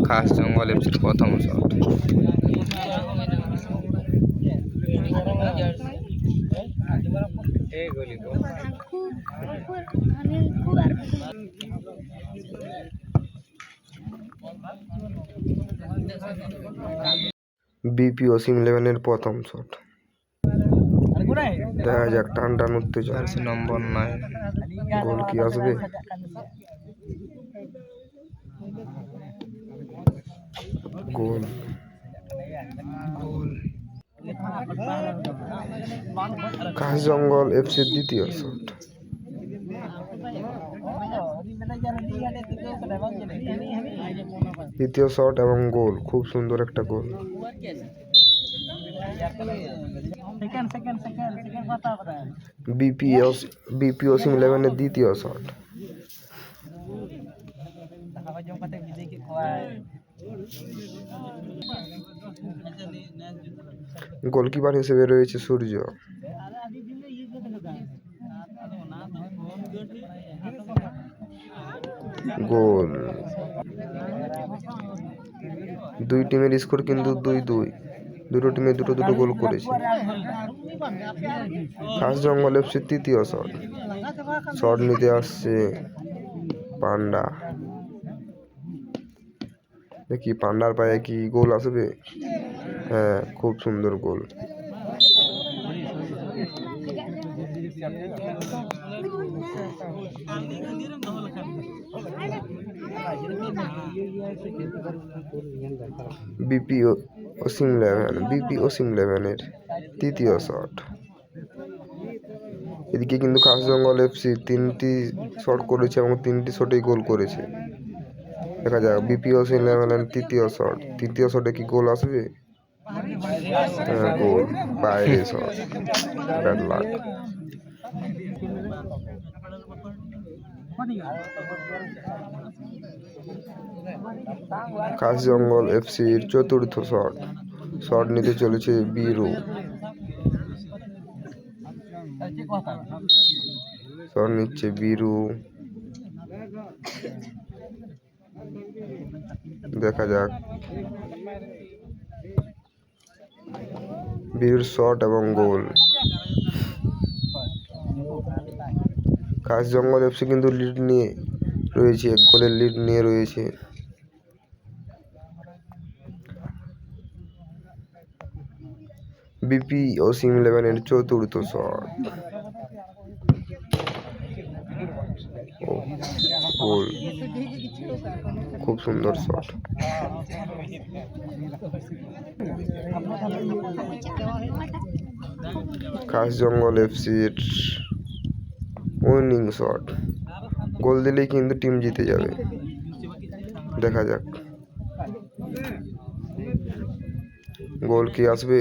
খাস জঙ্গল এফসির প্রথম শট। বিপি ওসিম 11-এর প্রথম শট। দেখা যাক টান টান উত্তেজনা। জার্সি নম্বর 9। গোল কি আসবে? গোল। খাস জঙ্গল এফসির দ্বিতীয় শট। দ্বিতীয় শট এবং গোল, খুব সুন্দর একটা গোল। বিপি ওসিম 11-এর দ্বিতীয় শট। গোলকিপার হিসেবে রয়েছে সূর্য। গোল। দুই টিমের স্কোর কিন্তু 2-2। দুটো টিমে দুটো গোল করেছে। খাস জঙ্গল এফসির তৃতীয় শট। শট নিতে আসছে পান্ডা। দেখি পান্ডার পায়ে কি গোল আসবে? হ্যাঁ, খুব সুন্দর গোল। বিপি ওসিম 11-এর তৃতীয় শট। এদিকে কিন্তু খাস জঙ্গল এফসি 3টি শট করেছে এবং 3টি শটেই গোল করেছে। দেখা যাক বিপি ওসিম 11-এর তৃতীয় শট। তৃতীয় শটে কি গোল আসবে? হ্যাঁ, গোল। বাইরে শট। Bad luck. খাস জঙ্গল এফসির চতুর্থ শট। শট নিতে চলেছে বীরু। শট নিচ্ছে বীরু। দেখা যাক বীরুর শট এবং গোল। খাস জঙ্গল এফসি কিন্তু লিড নিয়ে রয়েছে, 1 গোলের লিড নিয়ে রয়েছে। বিপি ওসিম 11-এর চতুর্থ শট। গোল, খুব সুন্দর শট। খাস জঙ্গল এফসির উইনিং শট। গোল দিলেই কিন্তু টিম জিতে যাবে। দেখা যাক গোল কি আসবে?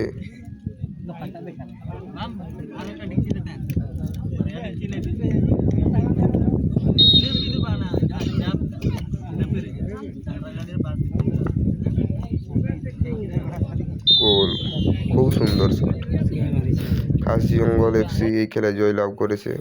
গোল, খুব সুন্দর শট। খাস জঙ্গল এফসি এই খেলায় জয়লাভ করেছে।